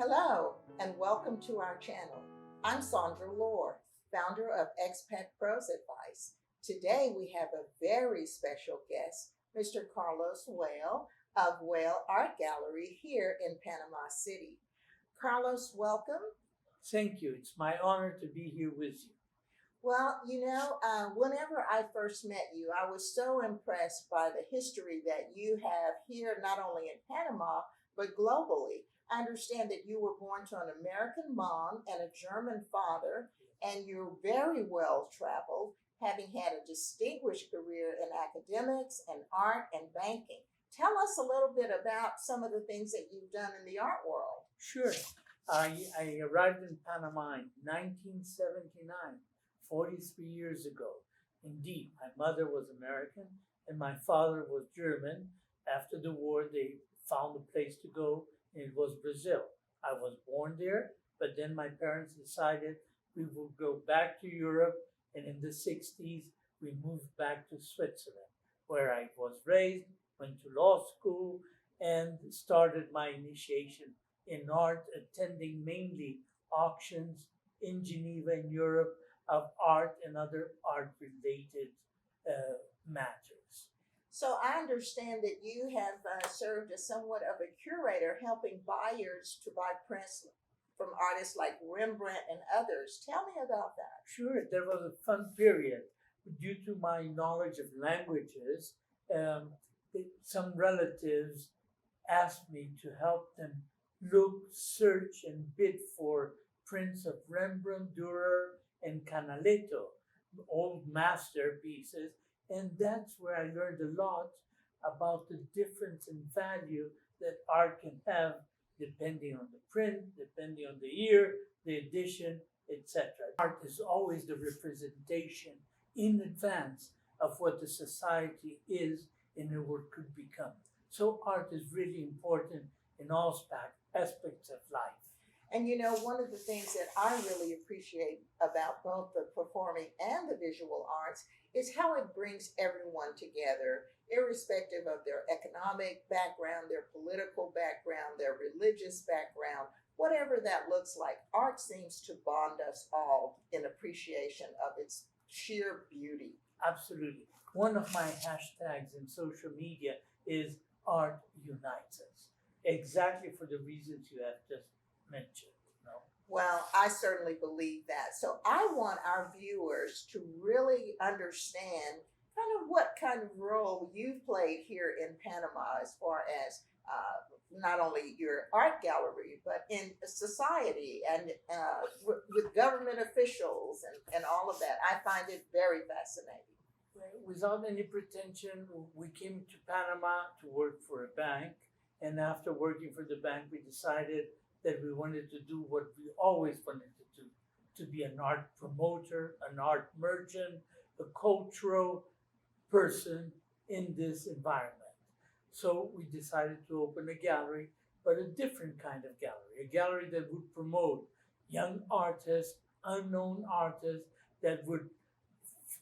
Hello, and welcome to our channel. I'm Sandra Lohr, founder of Expat Pros Advice. Today we have a very special guest, Mr. Carlos Weil of Weil Art Gallery here in Panama City. Carlos, welcome. Thank you. It's my honor to be here with you. Well, whenever I first met you, I was so impressed by the history that you have here, not only in Panama, but globally. I understand that you were born to an American mom and a German father, and you're very well traveled, having had a distinguished career in academics and art and banking. Tell us a little bit about some of the things that you've done in the art world. Sure. I arrived in Panama in 1979, 43 years ago. Indeed, my mother was American and my father was German. After the war, they found a place to go, and it was Brazil. I was born there, but then my parents decided we would go back to Europe, and in the 60s, we moved back to Switzerland, where I was raised, went to law school, and started my initiation in art, attending mainly auctions in Geneva in Europe of art and other art-related matters. So I understand that you have served as somewhat of a curator, helping buyers to buy prints from artists like Rembrandt and others. Tell me about that. Sure, there was a fun period. Due to my knowledge of languages, some relatives asked me to help them look, search, and bid for prints of Rembrandt, Dürer, and Canaletto, old masterpieces. And that's where I learned a lot about the difference in value that art can have depending on the print, depending on the year, the edition, etc. Art is always the representation in advance of what the society is and what could become. So art is really important in all aspects of life. And one of the things that I really appreciate about both the performing and the visual arts is how it brings everyone together, irrespective of their economic background, their political background, their religious background, whatever that looks like. Art seems to bond us all in appreciation of its sheer beauty. Absolutely. One of my hashtags in social media is Art Unites Us, exactly for the reasons you have just mentioned. Well, I certainly believe that. So I want our viewers to really understand what kind of role you've played here in Panama as far as not only your art gallery, but in society and with government officials and all of that. I find it very fascinating. Without any pretension, we came to Panama to work for a bank. And after working for the bank, we decided that we wanted to do what we always wanted to do, to be an art promoter, an art merchant, a cultural person in this environment. So we decided to open a gallery, but a different kind of gallery, a gallery that would promote young artists, unknown artists, that would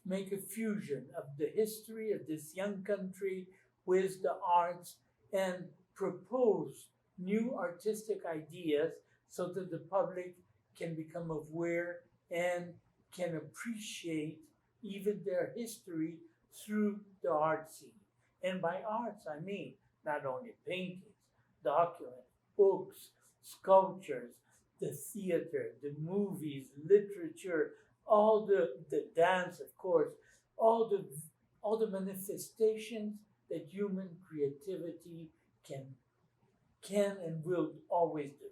make a fusion of the history of this young country with the arts and propose new artistic ideas so that the public can become aware and can appreciate even their history through the art scene. And by arts, I mean not only paintings, documents, books, sculptures, the theater, the movies, literature, all the dance, of course, all the manifestations that human creativity can and will always do.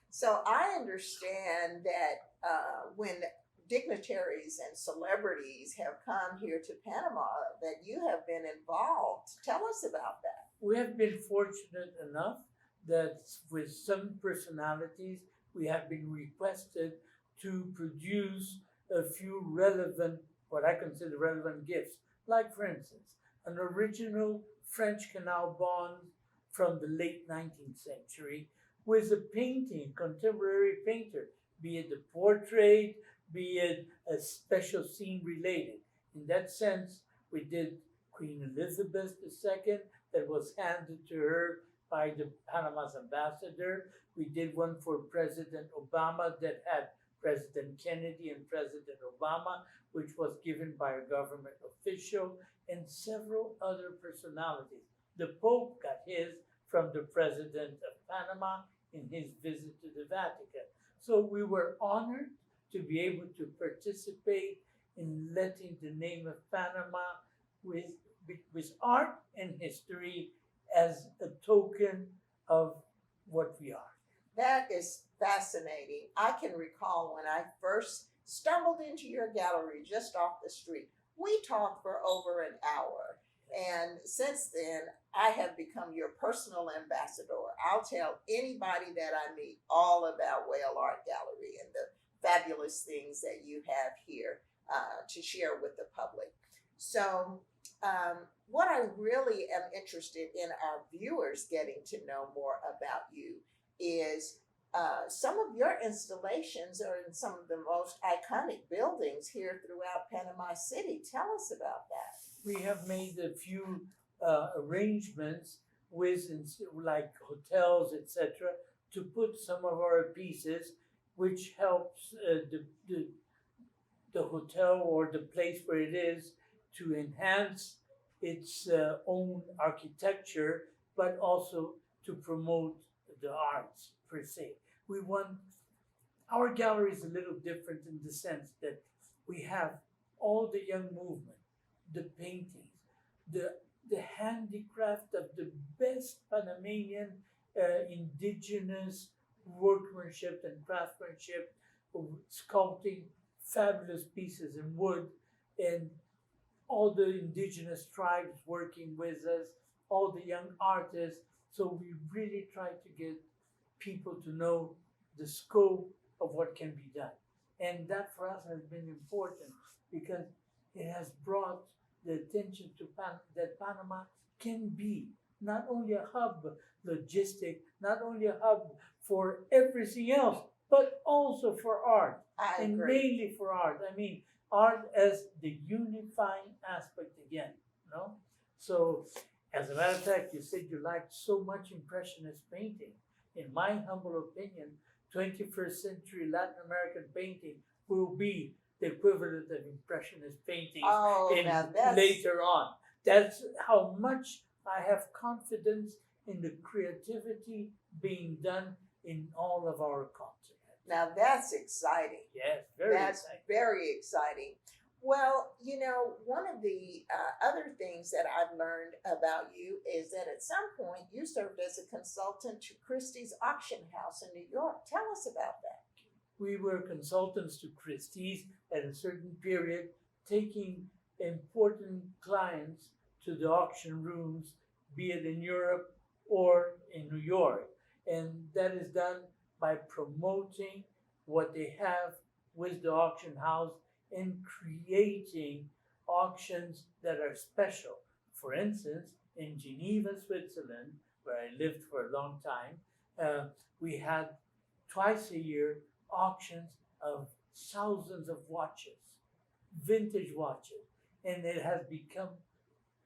So I understand that when dignitaries and celebrities have come here to Panama, that you have been involved. Tell us about that. We have been fortunate enough that with some personalities, we have been requested to produce a few relevant, what I consider relevant gifts. Like, for instance, an original French canal bond from the late 19th century with a painting, contemporary painter, be it a portrait, be it a special scene related. In that sense, we did Queen Elizabeth II that was handed to her by the Panama's ambassador. We did one for President Obama that had President Kennedy and President Obama, which was given by a government official, and several other personalities. The Pope got his from the President of Panama in his visit to the Vatican. So we were honored to be able to participate in letting the name of Panama with art and history as a token of what we are. That is fascinating. I can recall when I first stumbled into your gallery just off the street. We talked for over an hour. And since then, I have become your personal ambassador. I'll tell anybody that I meet all about Weil Art Gallery and the fabulous things that you have here to share with the public. So what I really am interested in our viewers getting to know more about you is some of your installations are in some of the most iconic buildings here throughout Panama City. Tell us about that. We have made a few arrangements with like hotels, etc., to put some of our pieces, which helps the hotel or the place where it is to enhance its own architecture, but also to promote the arts per se. We want our gallery is a little different in the sense that we have all the young movement, the paintings, the handicraft of the best Panamanian indigenous workmanship and craftsmanship, sculpting fabulous pieces in wood, and all the indigenous tribes working with us, all the young artists. So we really try to get people to know the scope of what can be done. And that for us has been important because it has brought the attention to that Panama can be not only a hub logistic, not only a hub for everything else, but also for art. I and agree. mainly for art. I mean, art as the unifying aspect again, no? So, as a matter of fact, you said you liked so much Impressionist painting. In my humble opinion, 21st century Latin American painting will be the equivalent of Impressionist painting later on. That's how much I have confidence in the creativity being done in all of our continents. Now that's exciting. Yes, very exciting. Well, you know, one of the other things that I've learned about you is that at some point you served as a consultant to Christie's Auction House in New York. Tell us about that. We were consultants to Christie's at a certain period, taking important clients to the auction rooms, be it in Europe or in New York. And that is done by promoting what they have with the auction house and creating auctions that are special. For instance, in Geneva, Switzerland, where I lived for a long time, we had twice a year auctions of thousands of watches, vintage watches. And it has become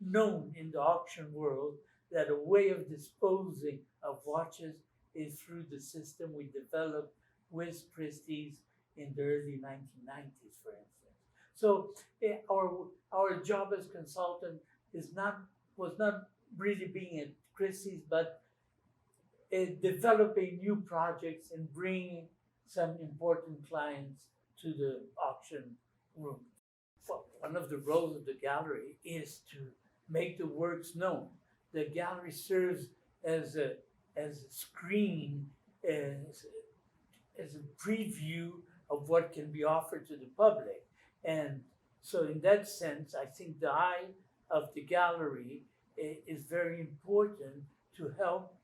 known in the auction world that a way of disposing of watches is through the system we developed with Christie's in the early 1990s, for instance. So our job as consultant was not really being at Christie's, but developing new projects and bringing some important clients to the auction room. Well, one of the roles of the gallery is to make the works known. The gallery serves as a screen, as a preview of what can be offered to the public. And so in that sense, I think the eye of the gallery is very important to help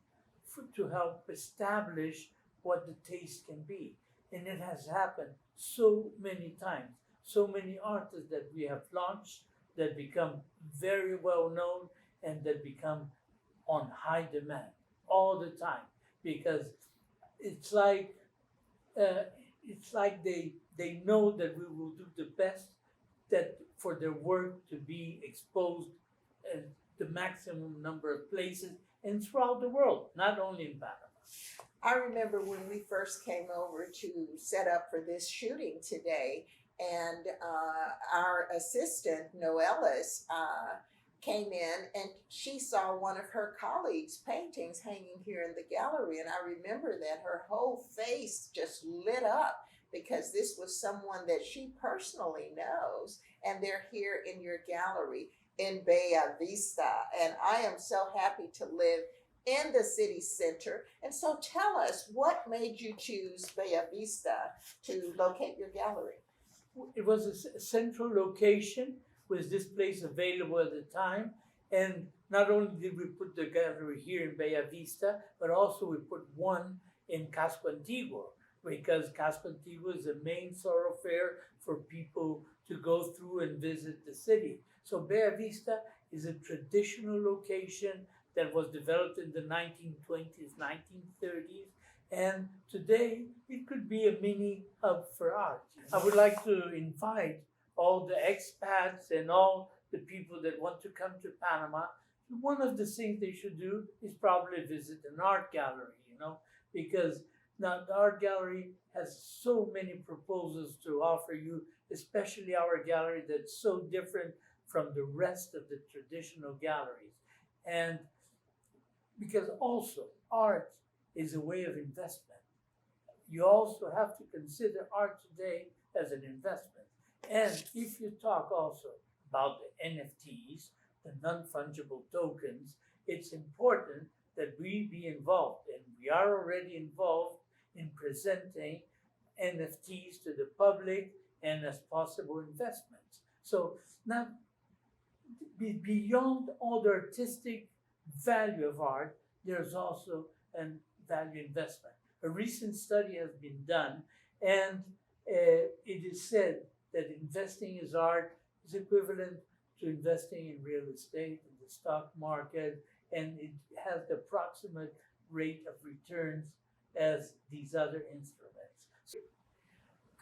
establish what the taste can be. And it has happened so many times. So many artists that we have launched that become very well known and that become on high demand all the time, because it's like they know that we will do the best that for their work to be exposed at the maximum number of places and throughout the world, not only in Panama. I remember when we first came over to set up for this shooting today, and our assistant, Noelis, came in and she saw one of her colleagues' paintings hanging here in the gallery. And I remember that her whole face just lit up because this was someone that she personally knows, and they're here in your gallery in Bella Vista. And I am so happy to live in the city center. And so tell us, what made you choose Bella Vista to locate your gallery? It was a central location. Was this place available at the time? And not only did we put the gallery here in Bella Vista, but also we put one in Casco Antiguo, because Casco Antiguo is the main thoroughfare for people to go through and visit the city. So Bella Vista is a traditional location that was developed in the 1920s, 1930s, and today it could be a mini hub for art. I would like to invite all the expats and all the people that want to come to Panama. One of the things they should do is probably visit an art gallery, because now the art gallery has so many proposals to offer you, especially our gallery that's so different from the rest of the traditional galleries. And because also art is a way of investment. You also have to consider art today as an investment. And if you talk also about the NFTs, the non-fungible tokens, it's important that we be involved. And we are already involved in presenting NFTs to the public and as possible investments. So now, beyond all the artistic value of art, there's also a value investment. A recent study has been done, and it is said that investing in art is equivalent to investing in real estate, in the stock market, and it has the approximate rate of returns as these other instruments.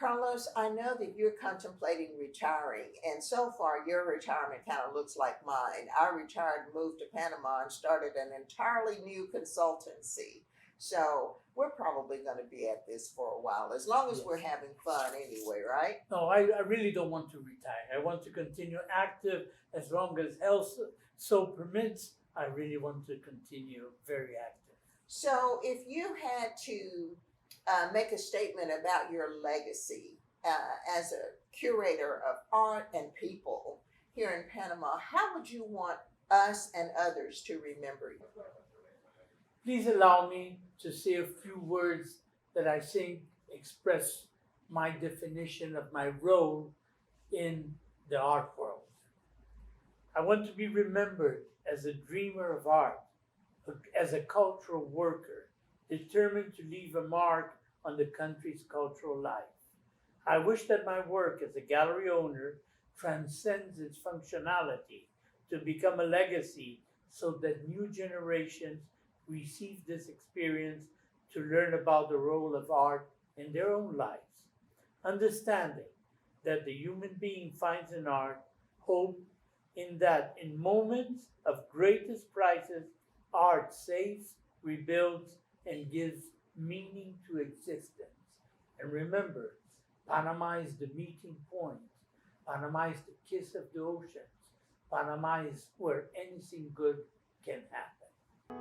Carlos, I know that you're contemplating retiring, and so far your retirement kind of looks like mine. I retired, moved to Panama, and started an entirely new consultancy. So we're probably going to be at this for a while, as long as we're having fun anyway, right? No, I really don't want to retire. I want to continue active as long as health so permits. I really want to continue very active. So if you had to make a statement about your legacy as a curator of art and people here in Panama, how would you want us and others to remember you? Please allow me to say a few words that I think express my definition of my role in the art world. I want to be remembered as a dreamer of art, as a cultural worker, determined to leave a mark on the country's cultural life. I wish that my work as a gallery owner transcends its functionality to become a legacy so that new generations receive this experience to learn about the role of art in their own lives, understanding that the human being finds in art hope in that in moments of greatest crisis, art saves, rebuilds, and gives meaning to existence. And remember, Panama is the meeting point. Panama is the kiss of the oceans. Panama is where anything good can happen.